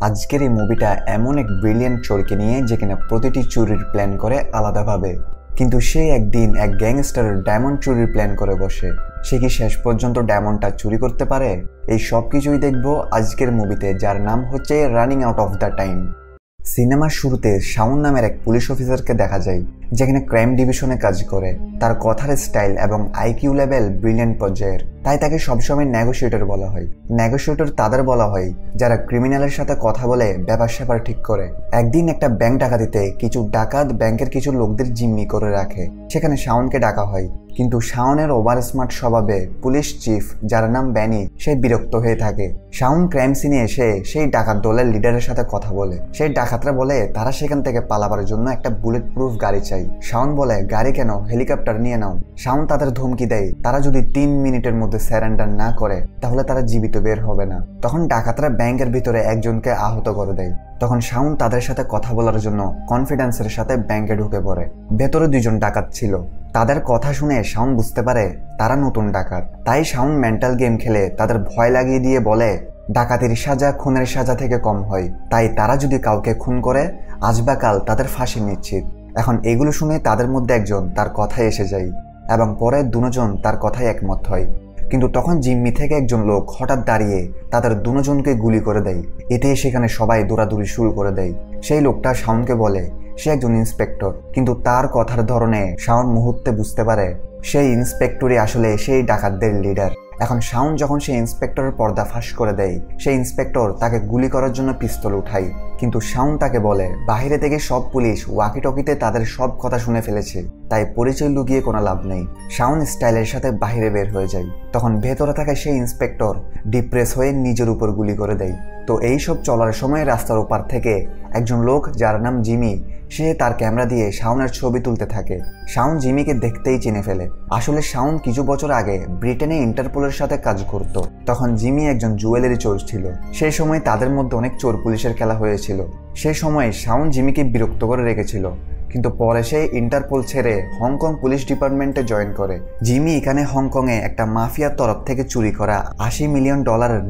আজকের এই মুভিটা এমন এক ব্রিলিয়েন্ট চোরকে নিয়ে যেখানে প্রতিটি চুরির প্ল্যান করে আলাদাভাবে, কিন্তু সে একদিন এক গ্যাংস্টারের ডায়মন্ড চুরির প্ল্যান করে বসে। সে কি শেষ পর্যন্ত ডায়মন্ডটা চুরি করতে পারে? এই সব কিছুই দেখবো আজকের মুভিতে, যার নাম হচ্ছে running out of the time. সিনেমার শুরুতে শাওন নামের এক পুলিশ অফিসারকে দেখা যায়, যেখানে ক্রাইম ডিভিশনে কাজ করে। তার কথার স্টাইল এবং আইকিউ লেভেল ব্রিলিয়েন্ট পর্যায়ের, তাই তাকে সবসময় নেগোশিয়েটর বলা হয়। নেগোশিয়েটর তাদের বলা হয় যারা ক্রিমিনালের সাথে কথা বলে ব্যাপার স্যাপার ঠিক করে। একদিন একটা ব্যাংক ডাকাতিতে কিছু ডাকাত ব্যাংকের কিছু লোকদের জিম্মি করে রাখে। সেখানে শাওনকে ডাকা হয়, কিন্তু শাওনের ওভার স্মার্ট স্বভাবে পুলিশ চিফ, যার নাম ব্যানি, সে বিরক্ত হয়ে থাকে। শাওন ক্রাইম সিনে এসে সেই ডাকাত দলের লিডারের সাথে কথা বলে। সেই ডাকাতরা বলে তারা সেখান থেকে পালাবার জন্য একটা বুলেট প্রুফ গাড়ি চাই। শাওন বলে গাড়ি কেন, হেলিকপ্টার নিয়ে নাও। শাওন তাদের ধমকি দেয় তারা যদি 3 মিনিটের মধ্যে স্যারেন্ডার না করে তাহলে তারা জীবিত বের হবে না। তখন ডাকাতরা ব্যাংকের ভিতরে একজনকে আহত করে দেয়। তখন শাওন তাদের সাথে কথা বলার জন্য কনফিডেন্সের সাথে ব্যাংকে ঢুকে পড়ে। ভেতরে 2 জন ডাকাত ছিল। তাদের কথা শুনে শাওন বুঝতে পারে তারা নতুন ডাকাত। তাই শাওন মেন্টাল গেম খেলে তাদের ভয় লাগিয়ে দিয়ে বলে ডাকাতির সাজা খুনের সাজা থেকে কম হয়, তাই তারা যদি কাউকে খুন করে আজ বা কাল তাদের ফাঁসি নিশ্চিত। এখন এগুলো শুনে তাদের মধ্যে একজন তার কথায় এসে যায় এবং পরে 2 জন তার কথায় একমত হয়। কিন্তু তখন জিম্মি থেকে একজন লোক হঠাৎ দাঁড়িয়ে তাদের 2 জনকে গুলি করে দেয়। এতে সেখানে সবাই দৌড়াদৌড়ি শুরু করে দেয়। সেই লোকটা শাওনকে বলে সে একজন ইন্সপেক্টর, কিন্তু তার কথার ধরনে শাওন মুহূর্তে বুঝতে পারে সেই ইন্সপেক্টরই আসলে সেই ডাকাতদের লিডার। এখন শাওন যখন সেই ইন্সপেক্টরের পর্দা ফাঁস করে দেয়, সেই ইন্সপেক্টর তাকে গুলি করার জন্য পিস্তল উঠায়, কিন্তু শাওন তাকে বলে বাইরে থেকে সব পুলিশ ওয়াকি টকিতে তাদের সব কথা শুনে ফেলেছে, তাই পরিচয় লুকিয়ে কোনো লাভ নেই। শাওন স্টাইলের সাথে বাইরে বের হয়ে যায়। তখন ভেতরে থাকা সেই ইন্সপেক্টর ডিপ্রেস হয়ে নিজের উপর গুলি করে দেয়। তো এই সব চলার সময় রাস্তার ওপার থেকে একজন লোক, যার নাম জিমি, সে তার ক্যামেরা দিয়ে শাওনের ছবি তুলতে থাকে। শাওন জিমিকে দেখতেই চিনে ফেলে। আসলে শাওন কিছু বছর আগে ব্রিটেনে ইন্টারপোলের সাথে কাজ করত। তখন জিমি একজন জুয়েলারি চোর ছিল। সেই সময় তাদের মধ্যে অনেক চোর পুলিশের খেলা হয়েছিল। সেই সময় শাওন জিমিকে বিরক্ত করে রেখেছিল, কিন্তু পরে সে ইন্টারপোল ছেড়ে হংকং পুলিশ ডিপার্টমেন্টে জয়েন করে। জিমি এখানে হংকংয়ে একটা মাফিয়ার তরফ থেকে চুরি করা $80 মিলিয়ন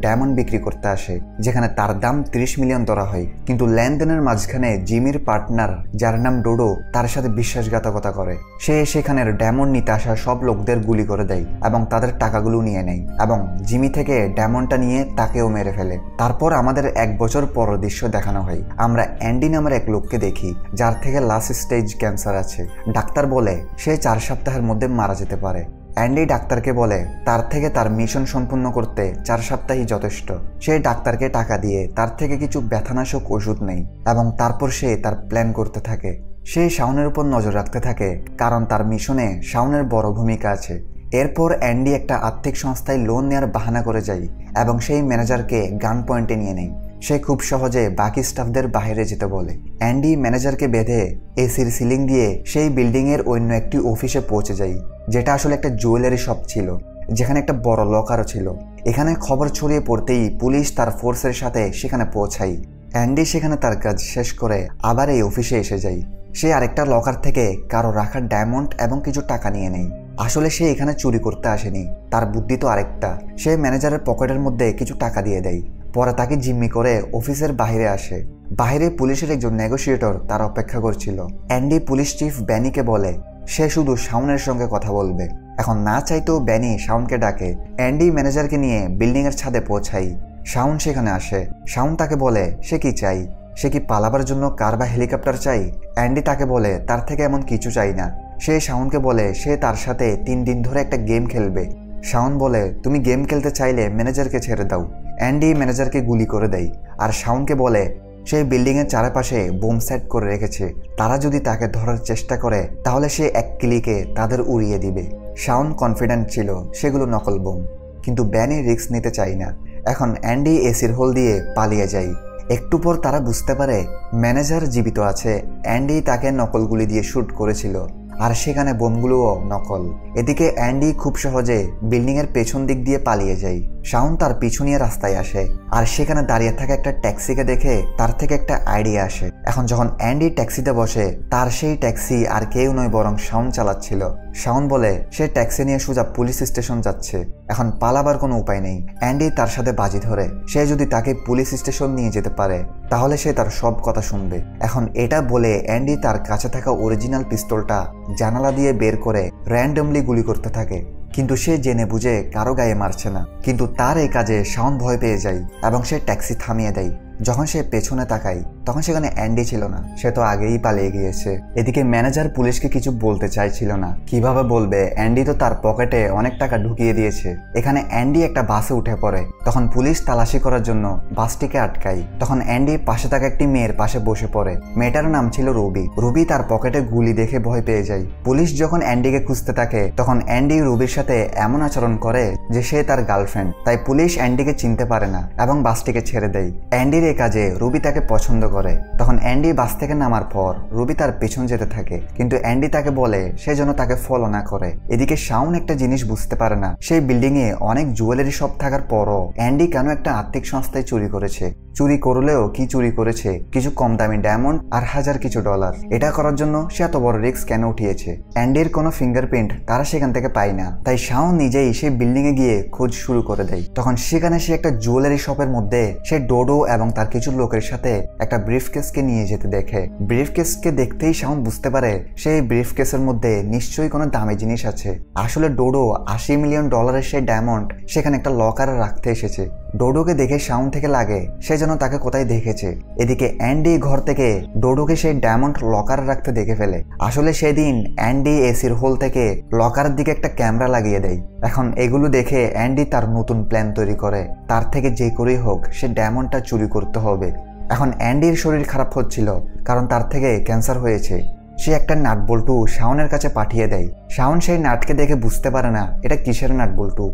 ডায়মন্ড বিক্রি করতে আসে, যেখানে তার দাম 30 মিলিয়ন ধরা হয়। কিন্তু লেনদেনের মাঝখানে জিমির পার্টনার, যার নাম ডোডো, তার সাথে বিশ্বাসঘাতকতা করে। সে সেখানের ডায়মন্ড নিতে আসা সব লোকদের গুলি করে দেয় এবং তাদের টাকাগুলো নিয়ে নেয়, এবং জিমি থেকে ডায়মন্ডটা নিয়ে তাকেও মেরে ফেলে। তারপর আমাদের 1 বছর পর দৃশ্য দেখানো হয়। আমরা অ্যান্ডি নামের এক লোককে দেখি, যার থেকে লাস্ট স্টেজ ক্যান্সার আছে। ডাক্তার বলে সে 4 সপ্তাহের মধ্যে মারা যেতে পারে। অ্যান্ডি ডাক্তারকে বলে তার থেকে তার মিশন সম্পূর্ণ করতে 4 সপ্তাহই যথেষ্ট। সে ডাক্তারকে টাকা দিয়ে তার থেকে কিছু ব্যথানাশক ওষুধ নেয় এবং তারপর সে তার প্ল্যান করতে থাকে। সে শাওনের উপর নজর রাখতে থাকে, কারণ তার মিশনে শাওনের বড় ভূমিকা আছে। এরপর অ্যান্ডি একটা আর্থিক সংস্থায় লোন নেওয়ার বাহানা করে যায় এবং সেই ম্যানেজারকে গান পয়েন্টে নিয়ে নেয়। সে খুব সহজে বাকি স্টাফদের বাইরে যেতে বলে। অ্যান্ডি ম্যানেজারকে বেঁধে এসির সিলিং দিয়ে সেই বিল্ডিং এর অন্য একটি অফিসে পৌঁছে যায়, যেটা আসলে একটা জুয়েলারি শপ ছিল, যেখানে একটা বড় লকারও ছিল। এখানে খবর ছড়িয়ে পড়তেই পুলিশ তার ফোর্সের সাথে সেখানে পৌঁছায়। অ্যান্ডি সেখানে তার কাজ শেষ করে আবার এই অফিসে এসে যায়। সে আরেকটা লকার থেকে কারো রাখার ডায়মন্ড এবং কিছু টাকা নিয়ে নেয়। আসলে সে এখানে চুরি করতে আসেনি, তার বুদ্ধি তো আরেকটা। সে ম্যানেজারের পকেটের মধ্যে কিছু টাকা দিয়ে দেয়। পরে তাকে জিম্মি করে অফিসের বাইরে আসে। বাইরে পুলিশের একজন নেগোশিয়েটর তার অপেক্ষা করছিল। অ্যান্ডি পুলিশ চিফ ব্যানিকে বলে সে শুধু শাওনের সঙ্গে কথা বলবে। এখন না চাইতেও ব্যানি শাওনকে ডাকে। অ্যান্ডি ম্যানেজারকে নিয়ে বিল্ডিং এর ছাদে পৌঁছায়। শাওন সেখানে আসে। শাওন তাকে বলে সে কি চাই, সে কি পালাবার জন্য কার বা হেলিকপ্টার চাই। অ্যান্ডি তাকে বলে তার থেকে এমন কিছু চাই না। সে শাওনকে বলে সে তার সাথে 3 দিন ধরে একটা গেম খেলবে। শাওন বলে তুমি গেম খেলতে চাইলে ম্যানেজারকে ছেড়ে দাও। অ্যান্ডি ম্যানেজারকে গুলি করে দেয় আর শাওনকে বলে সেই বিল্ডিং এর চারপাশে বোম সেট করে রেখেছে, তারা যদি তাকে ধরার চেষ্টা করে তাহলে সে এক ক্লিকে তাদের উড়িয়ে দিবে। শাওন কনফিডেন্ট ছিল সেগুলো নকল বোম, কিন্তু ব্যানি রিস্ক নিতে চাই না। এখন অ্যান্ডি এসির হোল দিয়ে পালিয়ে যায়। একটু পর তারা বুঝতে পারে ম্যানেজার জীবিত আছে। অ্যান্ডি তাকে নকল গুলি দিয়ে শুট করেছিল আর সেখানে বোমগুলোও নকল। এদিকে অ্যান্ডি খুব সহজে বিল্ডিং এর পেছন দিক দিয়ে পালিয়ে যায়। শাওন তার পিছু নিয়ে রাস্তায় আসে আর সেখানে দাঁড়িয়ে থাকা একটা ট্যাক্সিকে দেখে তার থেকে একটা আইডিয়া আসে। এখন যখন অ্যান্ডি ট্যাক্সিতে বসে তার সেই ট্যাক্সি আর কেউ নয় বরং শাওন চালাচ্ছিল। শাওন বলে সে ট্যাক্সি নিয়ে সোজা পুলিশ স্টেশন যাচ্ছে। এখন পালাবার কোনো উপায় নেই। অ্যান্ডি তার সাথে বাজি ধরে সে যদি তাকে পুলিশ স্টেশন নিয়ে যেতে পারে তাহলে সে তার সব কথা শুনবে। এখন এটা বলে অ্যান্ডি তার কাছে থাকা অরিজিনাল পিস্তলটা জানালা দিয়ে বের করে র্যান্ডমলি গুলি করতে থাকে, কিন্তু সে জেনে বুঝে কারো গায়ে মারছে না। কিন্তু তার এই কাজে শাওন ভয় পেয়ে যায় এবং সে ট্যাক্সি থামিয়ে দেয়। যখন সে পেছনে তাকায় তখন সেখানে অ্যান্ডি ছিল না, সে তো আগেই পালিয়ে গিয়েছে। এদিকে ম্যানেজার পুলিশকে কিছু বলতে চাইছিল না, কিভাবে বলবে, অ্যান্ডি তো তার পকেটে অনেক টাকা ঢুকিয়ে দিয়েছে। এখানে অ্যান্ডি একটা বাসে উঠে পড়ে, তখন পুলিশ তালাশি করার জন্য বাসটিকে আটকায়। তখন অ্যান্ডি পাশে থাকা একটি মেয়ের পাশে বসে পড়ে। মেয়েটার নাম ছিল রুবি। রুবি তার পকেটে গুলি দেখে ভয় পেয়ে যায়। পুলিশ যখন অ্যান্ডিকে খুঁজতে থাকে তখন অ্যান্ডি রুবির সাথে এমন আচরণ করে যে সে তার গার্লফ্রেন্ড, তাই পুলিশ অ্যান্ডিকে চিনতে পারে না এবং বাসটিকে ছেড়ে দেয়। অ্যান্ডির এই কাজে রুবি তাকে পছন্দ করে। তখন অ্যান্ডি বাস থেকে নামার পর রুবি তার পেছন যেতে থাকে, কিন্তু অ্যান্ডি তাকে বলে সে যেন তাকে ফলো না করে। এদিকে শাওন একটা জিনিস বুঝতে পারে না, সেই বিল্ডিং এ অনেক জুয়েলারি শপ থাকার পরও অ্যান্ডি কেন একটা আর্থিক সংস্থায় চুরি করেছে। চুরি করলেও কি চুরি করেছে, কিছু কম দামি ডায়মন্ড আর হাজার কিছু ডলার। এটা করার জন্য সে এত বড় রিস্ক কেন উঠিয়েছে। অ্যান্ডির কোনো ফিঙ্গারপ্রিন্ট তারা সেখান থেকে পায় না, তাই শাওন নিজেই সেই বিল্ডিং এ গিয়ে খোঁজ শুরু করে দেয়। তখন সেখানে সে একটা জুয়েলারি শপের মধ্যে সে ডোডো এবং তার কিছু লোকের সাথে একটা ব্রিফকেসকে নিয়ে যেতে দেখে। ব্রিফকেসকে দেখতেই শাওন বুঝতে পারে সেই ব্রিফকেসের মধ্যে নিশ্চয়ই কোনো দামি জিনিস আছে। আসলে ডোডো $80 মিলিয়ন সেই ডায়মন্ড সেখানে একটা লকারে রাখতে এসেছে। ডোডোকে দেখে শাওন থেকে লাগে সে যেন তাকে কোথায় দেখেছে। এদিকে অ্যান্ডি ঘর থেকে ডোডোকে সেই ডায়মন্ড লকারে রাখতে দেখে ফেলে। আসলে সেদিন অ্যান্ডি এসির হোল থেকে লকারের দিকে একটা ক্যামেরা লাগিয়ে দেয়। এখন এগুলো দেখে অ্যান্ডি তার নতুন প্ল্যান তৈরি করে, তার থেকে যে করেই হোক সে ডায়মন্ডটা চুরি করতে হবে। এখন অ্যান্ডির শরীর খারাপ হচ্ছিল কারণ তার থেকে ক্যান্সার হয়েছে। সে একটা নাট বল্টু শাওনের কাছে পাঠিয়ে দেয়। শাওন সেই নাটকে দেখে বুঝতে পারে না এটা কিসের নাট বল্টু।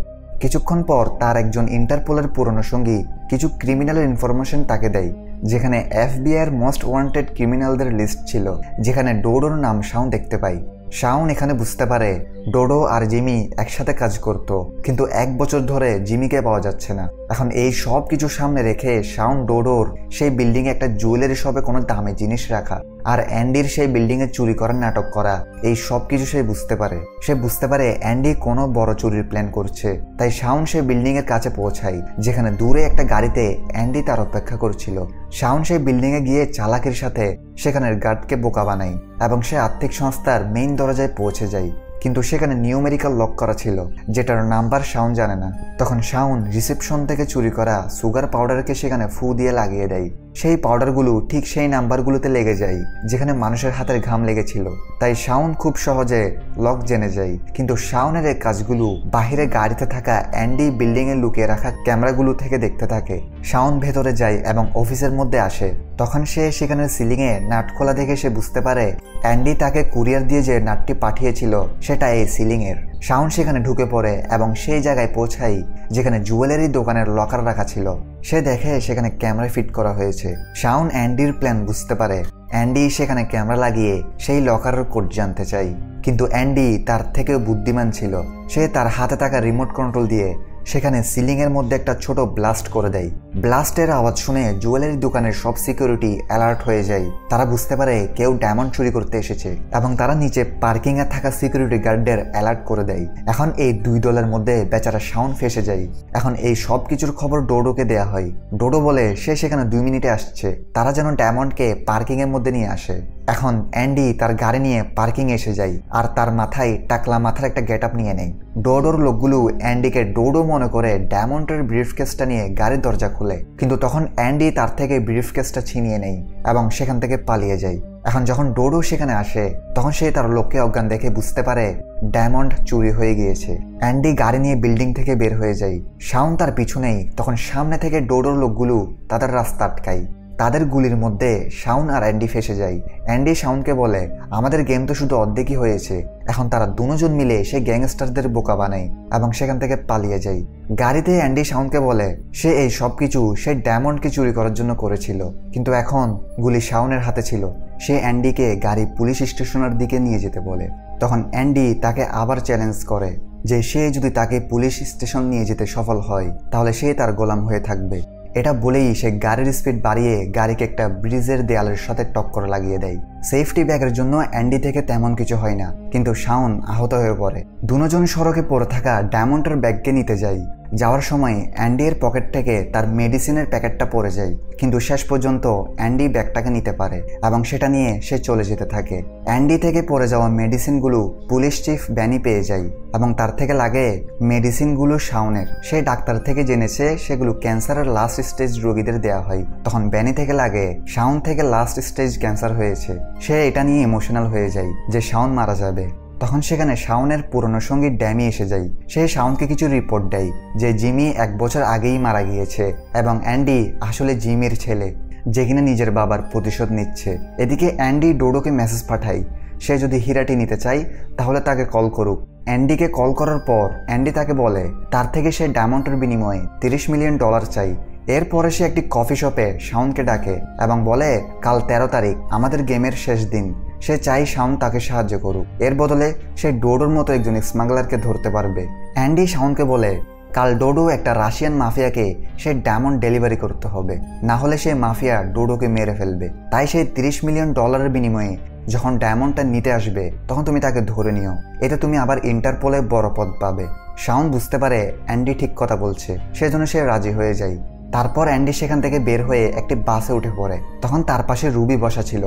কিছুক্ষণ পর তার একজন ইন্টারপোলের পুরনো সঙ্গী কিছু ক্রিমিনালের ইনফরমেশন তাকে দেয়, যেখানে FBI-এর মোস্ট ওয়ান্টেড ক্রিমিনালদের লিস্ট ছিল, যেখানে ডোডোর নাম শাওন দেখতে পায়। শাওন এখানে বুঝতে পারে ডোডো আর জিমি একসাথে কাজ করত, কিন্তু 1 বছর ধরে জিমিকে পাওয়া যাচ্ছে না। এখন এই সব কিছু সামনে রেখে শাওন ডোডোর সেই বিল্ডিং এ একটা জুয়েলারি শপে কোনো দামি জিনিস রাখা আর অ্যান্ডির সেই বিল্ডিং এ চুরি করার নাটক করা, এই সব কিছু সে বুঝতে পারে। সে বুঝতে পারে অ্যান্ডি কোনো বড় চুরির প্ল্যান করছে, তাই শাওন সেই বিল্ডিং এর কাছে পৌঁছায়, যেখানে দূরে একটা গাড়িতে অ্যান্ডি তার অপেক্ষা করছিল। শাওন সেই বিল্ডিং এ গিয়ে চালাকির সাথে সেখানের গার্ডকে বোকা বানায় এবং সে আর্থিক সংস্থার মেইন দরজায় পৌঁছে যায়, কিন্তু সেখানে নিউমেরিক্যাল লক করা ছিল, যেটার নাম্বার শাওন জানে না। তখন শাওন রিসেপশন থেকে চুরি করা সুগার পাউডারকে সেখানে ফু দিয়ে লাগিয়ে দেয়। সেই পাউডারগুলো ঠিক সেই নাম্বারগুলোতে লেগে যায় যেখানে মানুষের হাতের ঘাম লেগেছিল, তাই শাওন খুব সহজে লক জেনে যায়। কিন্তু শাওনের এই কাজগুলো বাহিরে গাড়িতে থাকা অ্যান্ডি বিল্ডিং এ লুকিয়ে রাখা ক্যামেরাগুলো থেকে দেখতে থাকে। শাওন ভেতরে যায় এবং অফিসের মধ্যে আসে। তখন সে সেখানে সিলিং এ নাট খোলা দেখে সে বুঝতে পারে অ্যান্ডি তাকে কুরিয়ার দিয়ে যে নাটটি পাঠিয়েছিল সেটা এই সিলিং এর। শাওন সেখানে ঢুকে পড়ে এবং সেই জায়গায় পৌঁছায় যেখানে জুয়েলারি দোকানের লকার রাখা ছিল। সে দেখে সেখানে ক্যামেরা ফিট করা হয়েছে। শাওন অ্যান্ডির প্ল্যান বুঝতে পারে। অ্যান্ডি সেখানে ক্যামেরা লাগিয়ে সেই লকারের কোড জানতে চায়, কিন্তু অ্যান্ডি তার থেকেও বুদ্ধিমান ছিল। সে তার হাতে থাকা রিমোট কন্ট্রোল দিয়ে সেখানে সিলিং এর মধ্যে একটা ছোট ব্লাস্ট করে দেয়। ব্লাস্টের আওয়াজ শুনে জুয়েলারি দোকানের সব সিকিউরিটি অ্যালার্ট হয়ে যায়। তারা বুঝতে পারে কেউ ডায়মন্ড চুরি করতে এসেছে এবং তারা নিচে পার্কিং এ থাকা সিকিউরিটি গার্ডদের অ্যালার্ট করে দেয়। এখন এই $2 মধ্যে বেচারা শাওন ফেসে যায়। এখন এই সব কিছুর খবর ডোডোকে দেয়া হয়। ডোডো বলে সে সেখানে 2 মিনিটে আসছে, তারা যেন ডায়মন্ডকে পার্কিং এর মধ্যে নিয়ে আসে। এখন অ্যান্ডি তার গাড়ি নিয়ে পার্কিং এসে যায় আর তার মাথায় টাকলা মাথার একটা গেট আপ নিয়ে নেয়। ডোডোর লোকগুলো অ্যান্ডিকে ডোডো মনে করে ডায়মন্ডের ব্রিফকেসটা নিয়ে গাড়ির দরজা খুলে, কিন্তু তখন অ্যান্ডি তার থেকে ব্রিফকেসটা ছিনিয়ে নেয় এবং সেখান থেকে পালিয়ে যায়। এখন যখন ডোডো সেখানে আসে তখন সে তার লোককে অজ্ঞান দেখে বুঝতে পারে ডায়মন্ড চুরি হয়ে গিয়েছে। অ্যান্ডি গাড়ি নিয়ে বিল্ডিং থেকে বের হয়ে যায়। শাওন তার পিছু নেই। তখন সামনে থেকে ডোডোর লোকগুলো তাদের রাস্তা আটকায়। তাদের গুলির মধ্যে শাওন আর অ্যান্ডি ফেসে যায়। অ্যান্ডি শাওনকে বলে আমাদের গেম তো শুধু অর্ধেকই হয়েছে। এখন তারা দুজন মিলে সেই গ্যাংস্টারদের বোকা বানায় এবং সেখান থেকে পালিয়ে যায়। গাড়িতে অ্যান্ডি শাওনকে বলে সে এই সব কিছু সেই ডায়মন্ডকে চুরি করার জন্য করেছিল, কিন্তু এখন গুলি শাওনের হাতে ছিল। সে অ্যান্ডিকে গাড়ি পুলিশ স্টেশনের দিকে নিয়ে যেতে বলে। তখন অ্যান্ডি তাকে আবার চ্যালেঞ্জ করে যে সে যদি তাকে পুলিশ স্টেশন নিয়ে যেতে সফল হয় তাহলে সে তার গোলাম হয়ে থাকবে। এটা বলেই সে গাড়ির স্পিড বাড়িয়ে গাড়িকে একটা ব্রিজের দেয়ালের সাথে টক্কর লাগিয়ে দেয়। সেফটি ব্যাগের জন্য অ্যান্ডি থেকে তেমন কিছু হয় না, কিন্তু শাওন আহত হয়ে পড়ে। দুজন সড়কে পড়ে থাকা ডায়মন্ডের ব্যাগকে নিতে যায়। যাওয়ার সময় অ্যান্ডির পকেট থেকে তার মেডিসিনের প্যাকেটটা পড়ে যায়, কিন্তু শেষ পর্যন্ত অ্যান্ডি ব্যাগটাকে নিতে পারে এবং সেটা নিয়ে সে চলে যেতে থাকে। অ্যান্ডি থেকে পড়ে যাওয়া মেডিসিনগুলো পুলিশ চিফ ব্যানি পেয়ে যায় এবং তার থেকে লাগে মেডিসিনগুলো শাওনের। সে ডাক্তার থেকে জেনেছে সেগুলো ক্যান্সারের লাস্ট স্টেজ রোগীদের দেওয়া হয়। তখন ব্যানি থেকে লাগে শাওন থেকে লাস্ট স্টেজ ক্যান্সার হয়েছে। সে এটা নিয়ে ইমোশনাল হয়ে যায় যে শাওন মারা যাবে। তখন সেখানে শাওনের পুরনো সঙ্গী ড্যামি এসে যায়। সে শাওনকে কিছু রিপোর্ট দেয় যে জিমি 1 বছর আগেই মারা গিয়েছে এবং অ্যান্ডি আসলে জিমির ছেলে, যে কিনা নিজের বাবার প্রতিশোধ নিচ্ছে। এদিকে অ্যান্ডি ডোডোকে মেসেজ পাঠায় সে যদি হীরাটি নিতে চায় তাহলে তাকে কল করুক। অ্যান্ডিকে কল করার পর অ্যান্ডি তাকে বলে তার থেকে সে ডায়মন্ডের বিনিময়ে $30 মিলিয়ন চাই। এরপরে সে একটি কফি শপে শাওনকে ডাকে এবং বলে কাল 13 তারিখ আমাদের গেমের শেষ দিন। সে চাই শাওন তাকে সাহায্য করুক, এর বদলে সে ডোডোর মতো একজন স্মাগলারকে ধরতে পারবে। অ্যান্ডি শাওনকে বলে কাল ডোডো একটা রাশিয়ান মাফিয়াকে সে ডায়মন্ড ডেলিভারি করতে হবে, না হলে সে মাফিয়া ডোডোকে মেরে ফেলবে। তাই সে $30 মিলিয়ন বিনিময়ে যখন ডায়মন্ডটা নিতে আসবে তখন তুমি তাকে ধরে নিও, এতে তুমি আবার ইন্টারপোলে বড় পদ পাবে। শাওন বুঝতে পারে অ্যান্ডি ঠিক কথা বলছে, সেজন্য সে রাজি হয়ে যায়। তারপর অ্যান্ডি সেখান থেকে বের হয়ে একটি বাসে উঠে পড়ে। তখন তার পাশে রুবি বসা ছিল,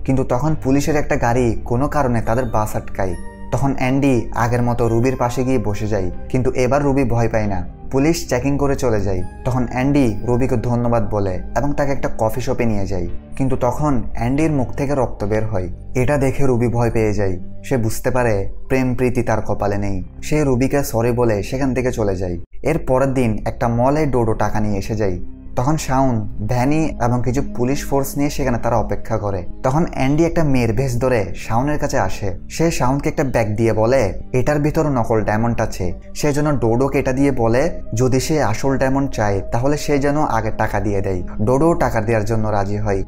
কিন্তু তখন পুলিশের একটা গাড়ি কোনো কারণে তাদের বাস আটকায়। তখন অ্যান্ডি আগের মতো রুবির পাশে গিয়ে বসে যায়, কিন্তু এবার রুবি ভয় পায় না। পুলিশ চেকিং করে চলে যায়। তখন অ্যান্ডি রুবিকে ধন্যবাদ বলে এবং তাকে একটা কফি শপে নিয়ে যায়, কিন্তু তখন অ্যান্ডির মুখ থেকে রক্ত বের হয়। এটা দেখে রুবি ভয় পেয়ে যায়। সে বুঝতে পারে প্রেম প্রীতি তার কপালে নেই। সে রুবিকে সরি বলে সেখান থেকে চলে যায়। এর পরের দিন একটা মলে ডোডো টাকা নিয়ে এসে যায়। তখন শাওন, ভ্যানি এবং কিছু পুলিশ ফোর্স নিয়ে সেখানে তারা অপেক্ষা করে। তখন অ্যান্ডি একটা মেয়ের ভেস ধরে শাওনের কাছে আসে। সে শাওনকে একটা ব্যাগ দিয়ে বলে এটার ভিতর নকল ডায়মন্ড আছে। সে যেন ডোডোকে এটা দিয়ে বলে যদি সে আসল ডায়মন্ড চায় তাহলে সে যেন আগে টাকা দিয়ে দেয়। ডোডো টাকা দেওয়ার জন্য রাজি হয়।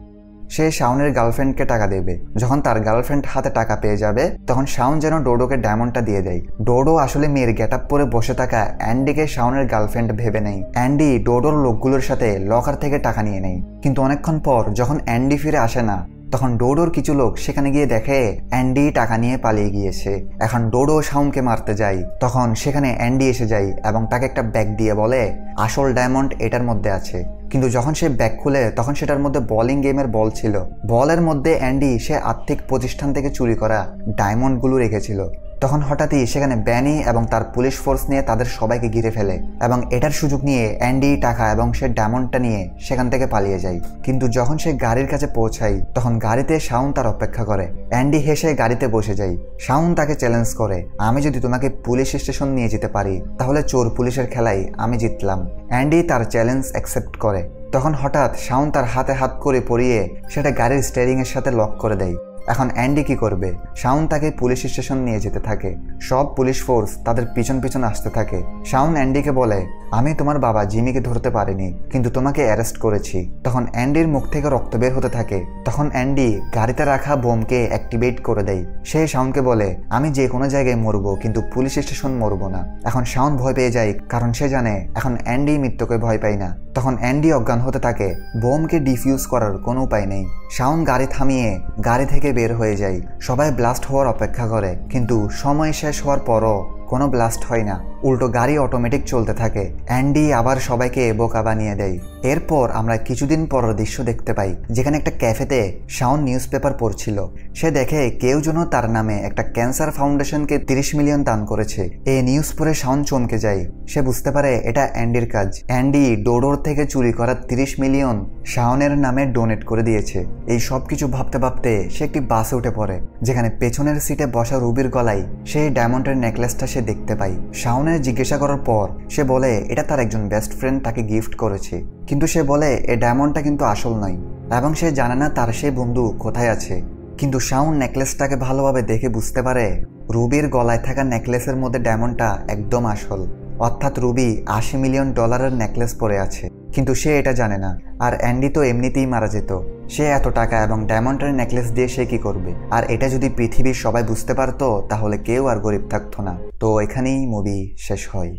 সে শাওনের গার্লফ্রেন্ডকে টাকা দেবে। যখন তার গার্লফ্রেন্ড হাতে টাকা পেয়ে যাবে তখন শাওন যেন ডোডোকে ডায়মন্ডটা দিয়ে দেয়। ডোডো আসলে মেয়ের গেটআপ পরে বসে থাকা অ্যান্ডিকে শাওনের গার্লফ্রেন্ড ভেবে নেয়। অ্যান্ডি ডোডোর লোকগুলোর সাথে লকার থেকে টাকা নিয়ে নেয়, কিন্তু অনেকক্ষণ পর যখন অ্যান্ডি ফিরে আসে না তখন ডোডোর কিছু লোক সেখানে গিয়ে দেখে অ্যান্ডি টাকা নিয়ে পালিয়ে গিয়েছে। এখন ডোডো শাওনকে মারতে যায়। তখন সেখানে অ্যান্ডি এসে যায় এবং তাকে একটা ব্যাগ দিয়ে বলে আসল ডায়মন্ড এটার মধ্যে আছে। কিন্তু যখন সে ব্যাগ খুলে তখন সেটার মধ্যে বোলিং গেমের বল ছিল। বলের মধ্যে অ্যান্ডি সে আর্থিক প্রতিষ্ঠান থেকে চুরি করা ডায়মন্ডগুলো রেখেছিল। তখন হঠাৎই সেখানে ব্যানি এবং তার পুলিশ ফোর্স নিয়ে তাদের সবাইকে ঘিরে ফেলে এবং এটার সুযোগ নিয়ে অ্যান্ডি টাকা এবং সে ডায়মন্ডটা নিয়ে সেখান থেকে পালিয়ে যায়। কিন্তু যখন সে গাড়ির কাছে পৌঁছায় তখন গাড়িতে শাওন তার অপেক্ষা করে। অ্যান্ডি হেসে গাড়িতে বসে যায়। শাওন তাকে চ্যালেঞ্জ করে আমি যদি তোমাকে পুলিশ স্টেশন নিয়ে যেতে পারি তাহলে চোর পুলিশের খেলায় আমি জিতলাম। অ্যান্ডি তার চ্যালেঞ্জ অ্যাকসেপ্ট করে। তখন হঠাৎ শাওন তার হাতে হাত করে পরিয়ে সেটা গাড়ির স্টিয়ারিং এর সাথে লক করে দেয়। এখন অ্যান্ডি কি করবে? শাওন তাকে পুলিশ স্টেশন নিয়ে যেতে থাকে। সব পুলিশ ফোর্স তাদের পিছন পিছন আসতে থাকে। শাওন অ্যান্ডিকে বলে আমি তোমার বাবা জিমিকে ধরতে পারিনি, কিন্তু তোমাকে অ্যারেস্ট করেছি। তখন অ্যান্ডির মুখ থেকে রক্ত বের হতে থাকে। তখন অ্যান্ডি গাড়িতে রাখা বোমকে অ্যাক্টিভেট করে দেয়। সে শাওনকে বলে আমি যে কোনো জায়গায় মরবো, কিন্তু পুলিশ স্টেশন মরবো না। এখন শাওন ভয় পেয়ে যায়, কারণ সে জানে এখন অ্যান্ডি মৃত্যুকে ভয় পায় না। তখন অ্যান্ডি অজ্ঞান হতে থাকে। বোমকে ডিফিউজ করার কোনো উপায় নেই। শাওন গাড়ি থামিয়ে গাড়ি থেকে বের হয়ে যায়। সবাই ব্লাস্ট হওয়ার অপেক্ষা করে, কিন্তু সময় শেষ হওয়ার পরও কোনো ব্লাস্ট হয় না। উল্টো গাড়ি অটোমেটিক চলতে থাকে। অ্যান্ডি আবার সবাইকে বোকা বানিয়ে দেয়। এরপর আমরা কিছুদিন পরের দৃশ্য দেখতে পাই, যেখানে একটা ক্যাফেতে শাওন নিউজ পেপার পড়ছিল। সে দেখে কেউ যেন তার নামে একটা ক্যান্সার ফাউন্ডেশনকে 30 মিলিয়ন দান করেছে। এই নিউজ পড়ে শাওন চমকে যায়। সে বুঝতে পারে এটা অ্যান্ডির কাজ। অ্যান্ডি ডোডোর থেকে চুরি করা 30 মিলিয়ন শাওনের নামে ডোনেট করে দিয়েছে। এই সব কিছু ভাবতে ভাবতে সে একটি বাসে উঠে পড়ে, যেখানে পেছনের সিটে বসা রুবির গলায় সেই ডায়মন্ডের নেকলেসটা সে দেখতে পাই। শাওনের জিজ্ঞাসা করার পর সে বলে এটা তার একজন বেস্ট ফ্রেন্ড তাকে গিফট করেছে, কিন্তু সে বলে এই ডায়মন্ডটা কিন্তু আসল নয় এবং সে জানে না তার সেই বন্ধু কোথায় আছে। কিন্তু শাওন নেকলেসটাকে ভালোভাবে দেখে বুঝতে পারে রুবির গলায় থাকা নেকলেসের মধ্যে ডায়মন্ডটা একদম আসল, অর্থাৎ রুবি $80 মিলিয়ন নেকলেস পরে আছে। কিন্তু সে এটা জানে না। আর অ্যান্ডি তো এমনিতেই মারা যেত। সে এত টাকা এবং ডায়মন্ডের নেকলেস দিয়ে সে কি করবে? আর এটা যদি পৃথিবীর সবাই বুঝতে পারতো তাহলে কেউ আর গরিব থাকতো না। তো এখানেই মুভি শেষ হয়।